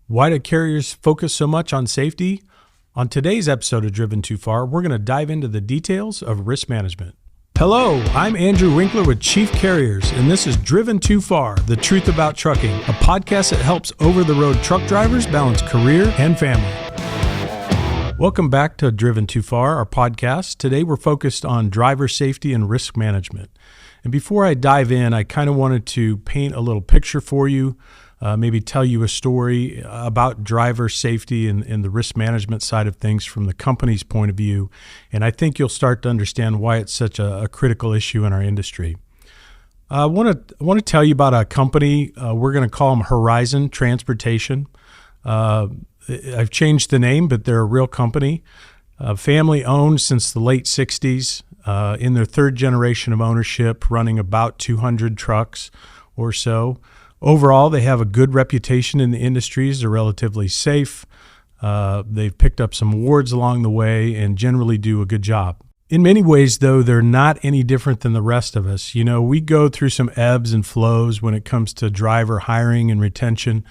Why do carriers focus so much on safety? On today's episode of Driven Too Far, we're going to dive into the details of risk management. Hello, I'm Andrew Winkler with Chief Carriers, and this is Driven Too Far, the truth about trucking, a podcast that helps over-the-road truck drivers balance career and family. Welcome back to Driven Too Far, our podcast. Today we're focused on driver safety and risk management. And before I dive in, I kind of wanted to paint a little picture for you, maybe tell you a story about driver safety and the risk management side of things from the company's point of view. And I think you'll start to understand why it's such a critical issue in our industry. I want to tell you about a company. We're going to call them Horizon Transportation. I've changed the name, but they're a real company, family owned since the late 60s, in their third generation of ownership, running about 200 trucks or so. Overall, they have a good reputation in the industries. They're relatively safe. They've picked up some awards along the way and generally do a good job. In many ways, though, they're not any different than the rest of us. You know, we go through some ebbs and flows when it comes to driver hiring and retention.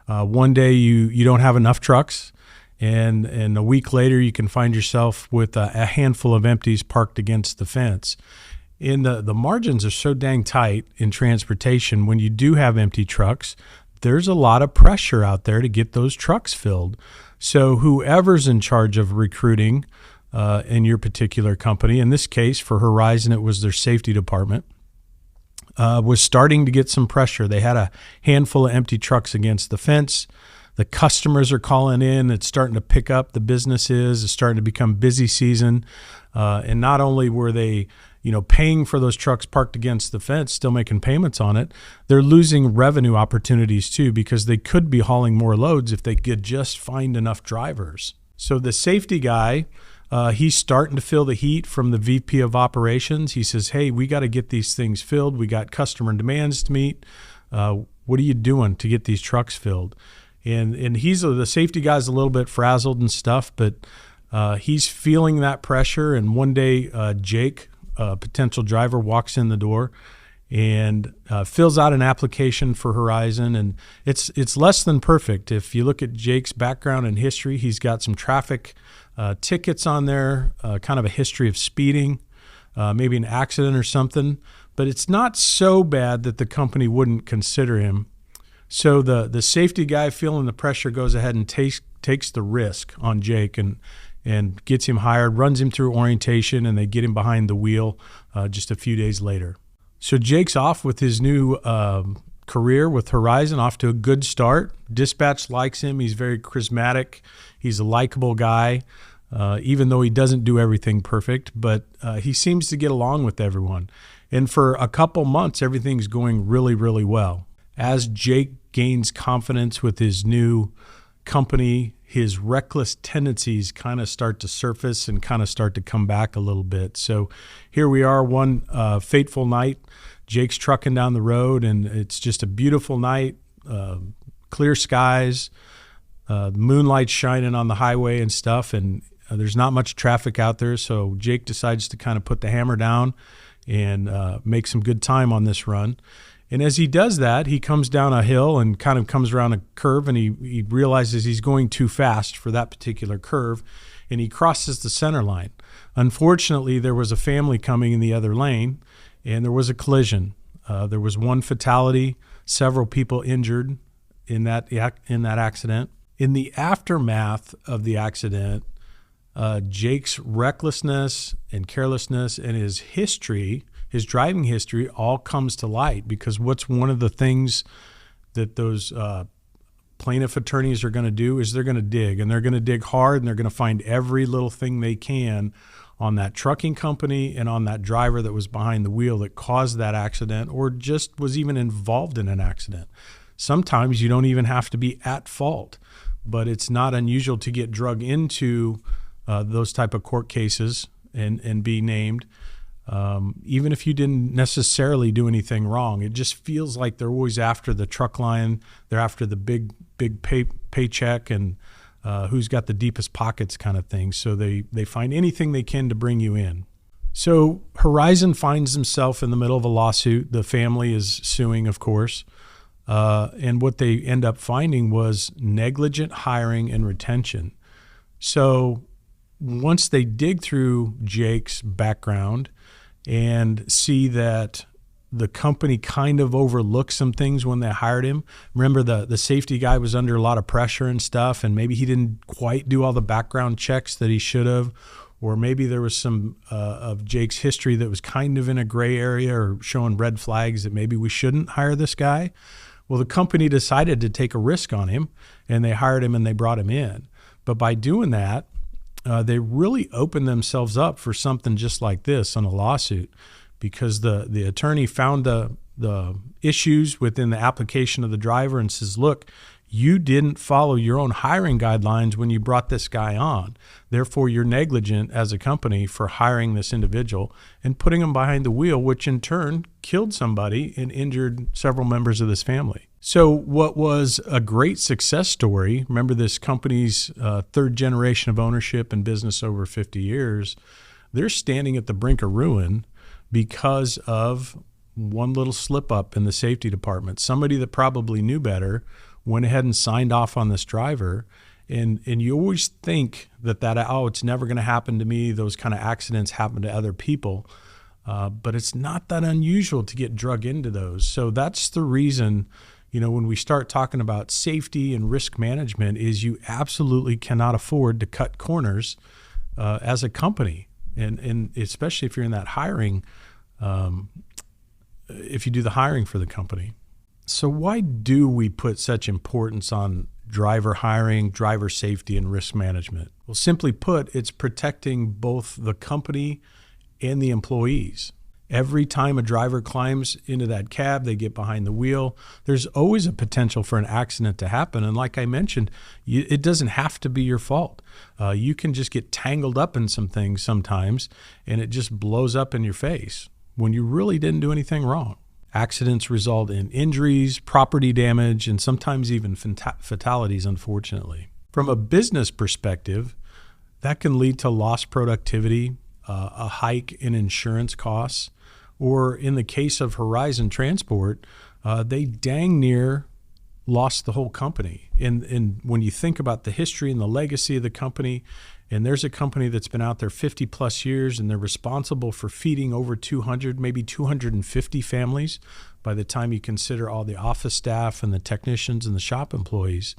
One day you don't have enough trucks, and a week later you can find yourself with a handful of empties parked against the fence. And the margins are so dang tight in transportation. When you do have empty trucks, there's a lot of pressure out there to get those trucks filled. So whoever's in charge of recruiting in your particular company, in this case for Horizon, it was their safety department, was starting to get some pressure. They had a handful of empty trucks against the fence. The customers are calling in. It's starting to pick up. The businesses is starting to become busy season. And not only were they paying for those trucks parked against the fence, still making payments on it, they're losing revenue opportunities too, because they could be hauling more loads if they could just find enough drivers. So the safety guy, he's starting to feel the heat from the VP of operations. He says, hey, we got to get these things filled. We got customer demands to meet. What are you doing to get these trucks filled? And the safety guy's a little bit frazzled and stuff, but he's feeling that pressure. And one day, Jake, a potential driver, walks in the door and fills out an application for Horizon, and it's less than perfect. If you look at Jake's background and history, he's got some traffic tickets on there, kind of a history of speeding, maybe an accident or something, but it's not so bad that the company wouldn't consider him. So the safety guy, feeling the pressure, goes ahead and takes the risk on Jake and gets him hired, runs him through orientation, and they get him behind the wheel just a few days later. So Jake's off with his new career with Horizon, off to a good start. Dispatch likes him. He's very charismatic. He's a likable guy, even though he doesn't do everything perfect, but he seems to get along with everyone. And for a couple months, everything's going really, really well. As Jake gains confidence with his new company, his reckless tendencies kind of start to surface and kind of start to come back a little bit. So here we are one fateful night. Jake's trucking down the road, and it's just a beautiful night, clear skies, moonlight shining on the highway and stuff, and there's not much traffic out there. So Jake decides to kind of put the hammer down and make some good time on this run. And as he does that, he comes down a hill and kind of comes around a curve, and he realizes he's going too fast for that particular curve, and he crosses the center line. Unfortunately, there was a family coming in the other lane, and there was a collision. There was one fatality, several people injured in that accident. In the aftermath of the accident, Jake's recklessness and carelessness and his driving history all comes to light, because what's one of the things that those plaintiff attorneys are going to do is they're going to dig, and they're going to dig hard, and they're going to find every little thing they can on that trucking company and on that driver that was behind the wheel that caused that accident or just was even involved in an accident. Sometimes you don't even have to be at fault, but it's not unusual to get drug into those type of court cases and be named. Even if you didn't necessarily do anything wrong, it just feels like they're always after the truck line. They're after the big paycheck and who's got the deepest pockets kind of thing. So they find anything they can to bring you in. So Horizon finds himself in the middle of a lawsuit. The family is suing, of course. And what they end up finding was negligent hiring and retention. So once they dig through Jake's background and see that the company kind of overlooked some things when they hired him. Remember, the safety guy was under a lot of pressure and stuff, and maybe he didn't quite do all the background checks that he should have, or maybe there was some of Jake's history that was kind of in a gray area or showing red flags that maybe we shouldn't hire this guy. Well, the company decided to take a risk on him, and they hired him and they brought him in. But by doing that, they really opened themselves up for something just like this on a lawsuit, because the attorney found the issues within the application of the driver and says, look, you didn't follow your own hiring guidelines when you brought this guy on. Therefore, you're negligent as a company for hiring this individual and putting him behind the wheel, which in turn killed somebody and injured several members of this family. So what was a great success story, remember this company's third generation of ownership and business over 50 years, they're standing at the brink of ruin because of one little slip up in the safety department. Somebody that probably knew better went ahead and signed off on this driver. And you always think that it's never going to happen to me. Those kind of accidents happen to other people. But it's not that unusual to get drug into those. So that's the reason, when we start talking about safety and risk management, is you absolutely cannot afford to cut corners as a company. And especially if you're in that hiring, if you do the hiring for the company. So why do we put such importance on driver hiring, driver safety, and risk management? Well, simply put, it's protecting both the company and the employees. Every time a driver climbs into that cab, they get behind the wheel, there's always a potential for an accident to happen. And like I mentioned, it doesn't have to be your fault. You can just get tangled up in some things sometimes, and it just blows up in your face when you really didn't do anything wrong. Accidents result in injuries, property damage, and sometimes even fatalities, unfortunately. From a business perspective, that can lead to lost productivity, a hike in insurance costs, or in the case of Horizon Transport, they dang near lost the whole company. And when you think about the history and the legacy of the company, and there's a company that's been out there 50 plus years, and they're responsible for feeding over 200, maybe 250 families by the time you consider all the office staff and the technicians and the shop employees,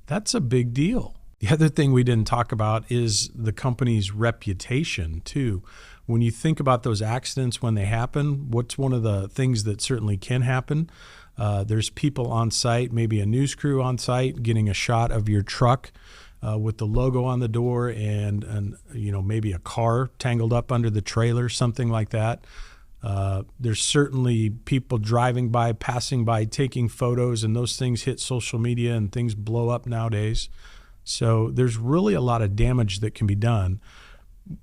that's a big deal. The other thing we didn't talk about is the company's reputation too. When you think about those accidents when they happen, what's one of the things that certainly can happen? There's people on site, maybe a news crew on site, getting a shot of your truck with the logo on the door and maybe a car tangled up under the trailer, something like that. There's certainly people driving by, passing by, taking photos, and those things hit social media and things blow up nowadays. So there's really a lot of damage that can be done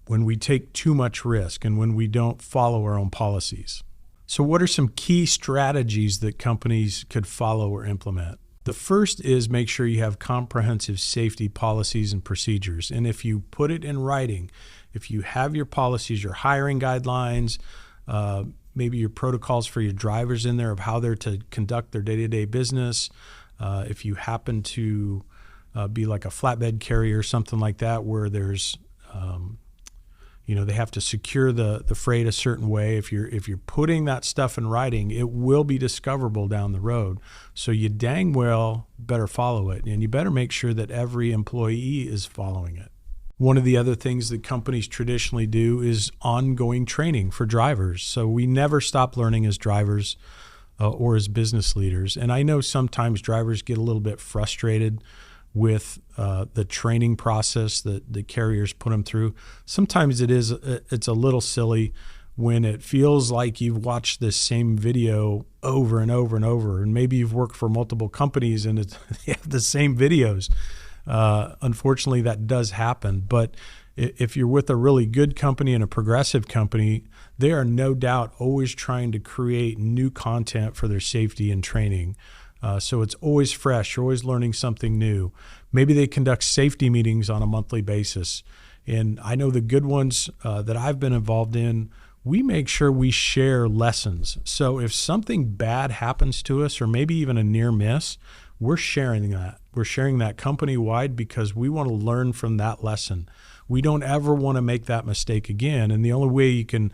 when we take too much risk and when we don't follow our own policies. So what are some key strategies that companies could follow or implement? The first is make sure you have comprehensive safety policies and procedures. And if you put it in writing, if you have your policies, your hiring guidelines, maybe your protocols for your drivers in there of how they're to conduct their day-to-day business, if you happen to be like a flatbed carrier or something like that where there's they have to secure the freight a certain way. If you're putting that stuff in writing, it will be discoverable down the road. So you dang well better follow it, and you better make sure that every employee is following it. One of the other things that companies traditionally do is ongoing training for drivers. So we never stop learning as drivers or as business leaders. And I know sometimes drivers get a little bit frustrated with the training process that the carriers put them through. Sometimes it's a little silly when it feels like you've watched this same video over and over and over, and maybe you've worked for multiple companies and they have the same videos. Unfortunately, that does happen. But if you're with a really good company and a progressive company, they are no doubt always trying to create new content for their safety and training. So it's always fresh. You're always learning something new. Maybe they conduct safety meetings on a monthly basis. And I know the good ones that I've been involved in we make sure we share lessons. So if something bad happens to us, or maybe even a near miss, we're sharing that. We're sharing that company-wide because we want to learn from that lesson. We don't ever want to make that mistake again. And the only way you can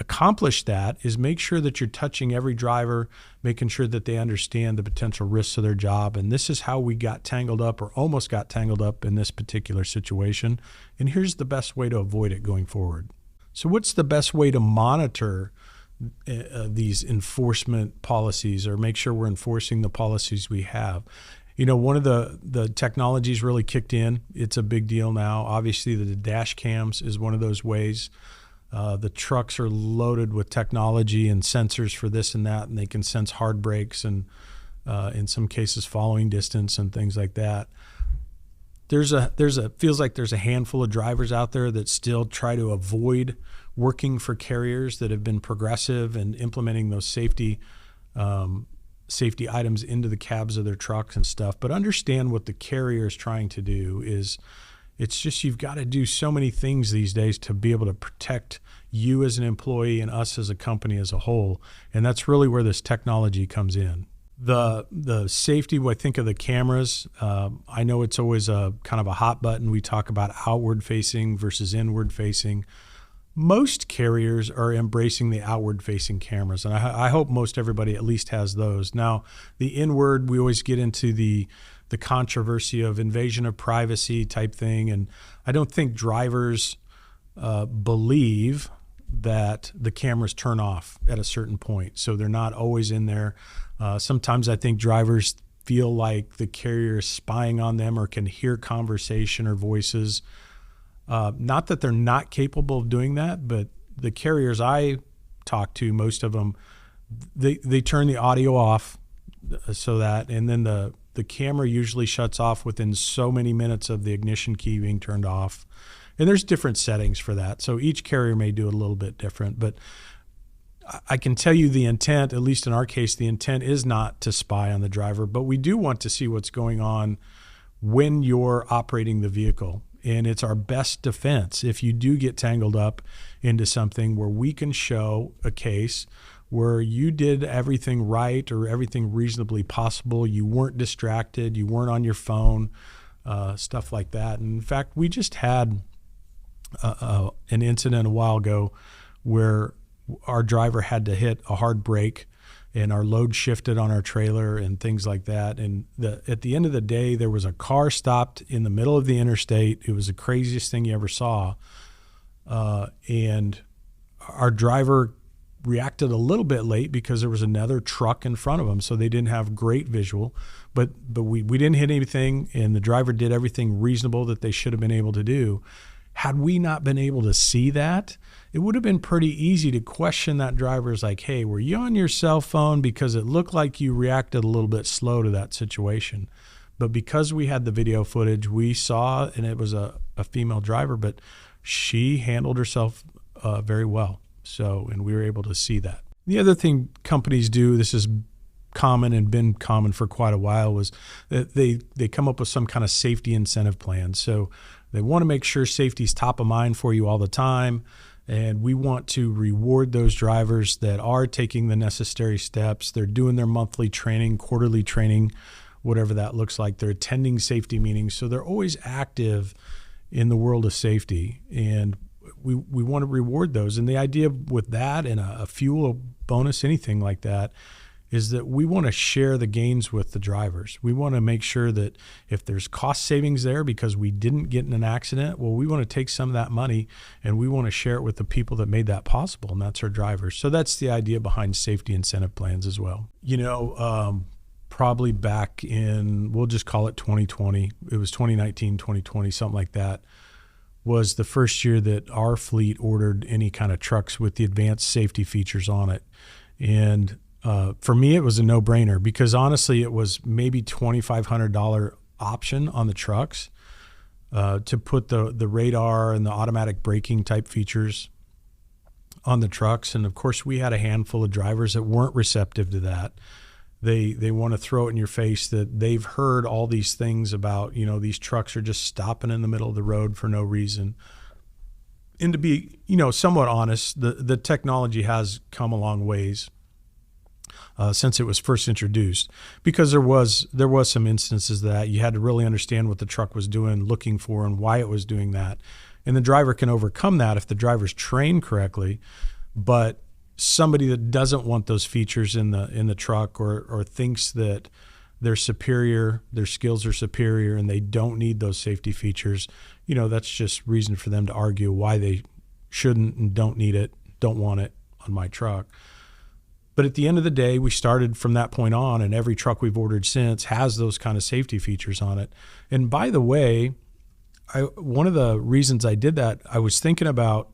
accomplish that is make sure that you're touching every driver, making sure that they understand the potential risks of their job. And this is how we got tangled up, or almost got tangled up, in this particular situation. And here's the best way to avoid it going forward. So what's the best way to monitor these enforcement policies, or make sure we're enforcing the policies we have? One of the technologies really kicked in. It's a big deal now. Obviously, the dash cams is one of those ways. The trucks are loaded with technology and sensors for this and that, and they can sense hard brakes and in some cases following distance and things like that. Feels like there's a handful of drivers out there that still try to avoid working for carriers that have been progressive and implementing those safety items into the cabs of their trucks and stuff. But understand what the carrier is trying to do is, it's just, you've got to do so many things these days to be able to protect you as an employee and us as a company as a whole. And that's really where this technology comes in. The safety, I think, of the cameras, I know it's always a kind of a hot button. We talk about outward facing versus inward facing. Most carriers are embracing the outward facing cameras, and I hope most everybody at least has those. Now, the inward, we always get into the controversy of invasion of privacy type thing, and I don't think drivers believe that the cameras turn off at a certain point, so they're not always in there. Sometimes I think drivers feel like the carrier is spying on them or can hear conversation or voices. Not that they're not capable of doing that, but the carriers I talk to, most of them, they turn the audio off so that, and then the camera usually shuts off within so many minutes of the ignition key being turned off. And there's different settings for that. So each carrier may do it a little bit different, but I can tell you the intent, at least in our case, the intent is not to spy on the driver, but we do want to see what's going on when you're operating the vehicle. And it's our best defense if you do get tangled up into something where we can show a case where you did everything right or everything reasonably possible. You weren't distracted. You weren't on your phone, stuff like that. And in fact, we just had an incident a while ago where our driver had to hit a hard brake and our load shifted on our trailer and things like that. And at the end of the day, there was a car stopped in the middle of the interstate. It was the craziest thing you ever saw. And our driver reacted a little bit late because there was another truck in front of him, so they didn't have great visual. But we didn't hit anything, and the driver did everything reasonable that they should have been able to do. Had we not been able to see that, it would have been pretty easy to question that driver as like, hey, were you on your cell phone? Because it looked like you reacted a little bit slow to that situation. But because we had the video footage, we saw, and it was a female driver, but she handled herself very well. So, and we were able to see that. The other thing companies do, this is common and been common for quite a while, was that they come up with some kind of safety incentive plan. So they want to make sure safety is top of mind for you all the time. And we want to reward those drivers that are taking the necessary steps. They're doing their monthly training, quarterly training, whatever that looks like. They're attending safety meetings. So they're always active in the world of safety. And we want to reward those. And the idea with that and a fuel bonus, anything like that, is that we want to share the gains with the drivers. We want to make sure that if there's cost savings there because we didn't get in an accident, well, we want to take some of that money and we want to share it with the people that made that possible, and that's our drivers. So that's the idea behind safety incentive plans as well. Probably back in, we'll just call it 2020, it was 2019, 2020, something like that, was the first year that our fleet ordered any kind of trucks with the advanced safety features on it. And for me, it was a no-brainer because honestly, it was maybe $2,500 option on the trucks to put the radar and the automatic braking type features on the trucks. And of course, we had a handful of drivers that weren't receptive to that. They want to throw it in your face that they've heard all these things about, these trucks are just stopping in the middle of the road for no reason. And to be, somewhat honest, the technology has come a long ways since it was first introduced, because there was some instances that you had to really understand what the truck was doing, looking for, and why it was doing that. And the driver can overcome that if the driver's trained correctly. But somebody that doesn't want those features in the truck, or thinks that they're superior, their skills are superior, and they don't need those safety features, that's just reason for them to argue why they shouldn't and don't need it, don't want it on my truck. But at the end of the day, we started from that point on, and every truck we've ordered since has those kind of safety features on it. And by the way, one of the reasons I did that, I was thinking about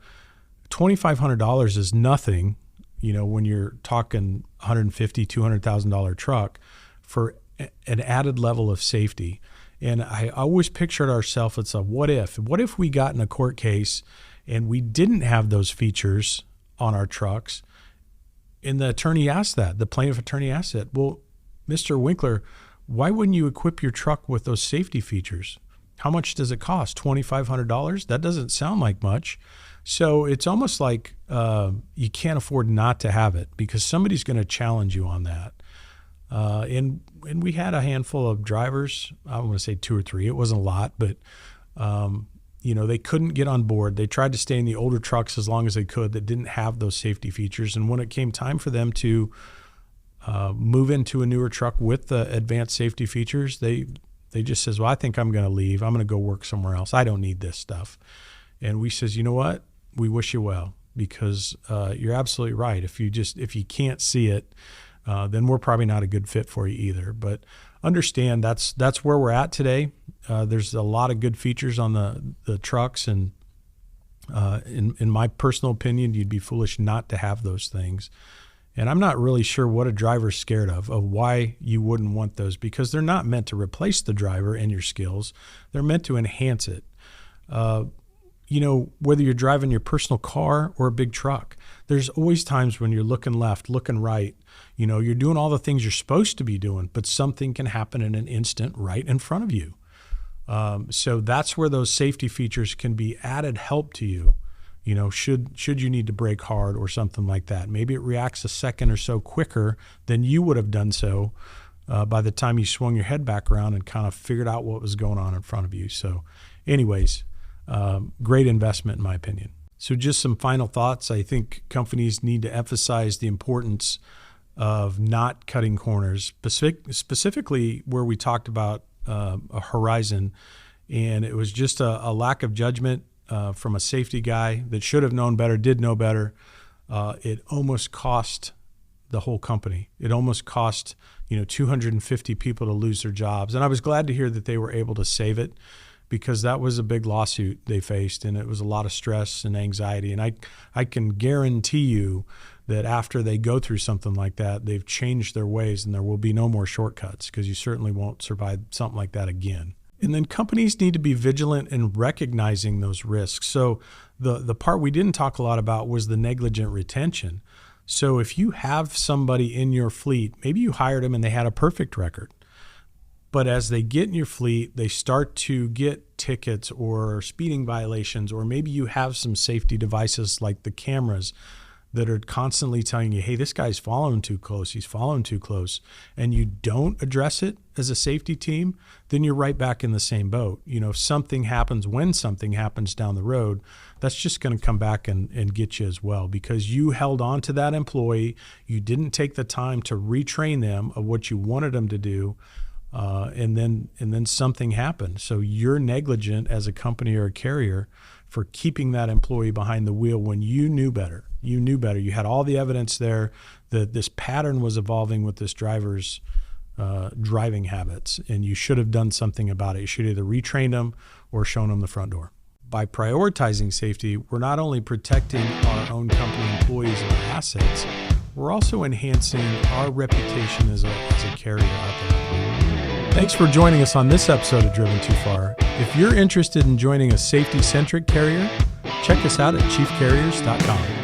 $2,500 is nothing, when you're talking $150,000, $200,000 truck, for an added level of safety. And I always pictured ourselves, it's a what if we got in a court case and we didn't have those features on our trucks? And the plaintiff attorney asked that, well, Mr. Winkler, why wouldn't you equip your truck with those safety features? How much does it cost? $2,500? That doesn't sound like much. So it's almost like you can't afford not to have it, because somebody's going to challenge you on that. And we had a handful of drivers, I want to say 2 or 3. It wasn't a lot, but they couldn't get on board. They tried to stay in the older trucks as long as they could that didn't have those safety features. And when it came time for them to move into a newer truck with the advanced safety features, they just says, well, I think I'm going to leave. I'm going to go work somewhere else. I don't need this stuff. And we says, you know what? We wish you well, because you're absolutely right. If you can't see it, then we're probably not a good fit for you either. But understand that's where we're at today. There's a lot of good features on the trucks, and in my personal opinion, you'd be foolish not to have those things. And I'm not really sure what a driver's scared of why you wouldn't want those, because they're not meant to replace the driver and your skills. They're meant to enhance it. Whether you're driving your personal car or a big truck, there's always times when you're looking left, looking right, you're doing all the things you're supposed to be doing, but something can happen in an instant right in front of you. So that's where those safety features can be added help to you. Should you need to brake hard or something like that. Maybe it reacts a second or so quicker than you would have done so by the time you swung your head back around and kind of figured out what was going on in front of you. So anyways, great investment in my opinion. So just some final thoughts. I think companies need to emphasize the importance of not cutting corners, specifically where we talked about a horizon, and it was just a lack of judgment from a safety guy that should have known better, did know better. It almost cost the whole company. It almost cost 250 people to lose their jobs, and I was glad to hear that they were able to save it, because that was a big lawsuit they faced, and it was a lot of stress and anxiety. And I can guarantee you that after they go through something like that, they've changed their ways, and there will be no more shortcuts, because you certainly won't survive something like that again. And then companies need to be vigilant in recognizing those risks. So the part we didn't talk a lot about was the negligent retention. So if you have somebody in your fleet, maybe you hired them and they had a perfect record, but as they get in your fleet, they start to get tickets or speeding violations, or maybe you have some safety devices like the cameras that are constantly telling you, hey, this guy's following too close, he's following too close, and you don't address it as a safety team, then you're right back in the same boat. If something happens, when something happens down the road, that's just going to come back and get you as well, because you held on to that employee, you didn't take the time to retrain them of what you wanted them to do, and then something happened. So you're negligent as a company or a carrier for keeping that employee behind the wheel when you knew better. You knew better. You had all the evidence there that this pattern was evolving with this driver's driving habits, and you should have done something about it. You should either retrain them or shown them the front door. By prioritizing safety, we're not only protecting our own company employees and our assets, we're also enhancing our reputation as a carrier out there. Thanks for joining us on this episode of Driven Too Far. If you're interested in joining a safety-centric carrier, check us out at chiefcarriers.com.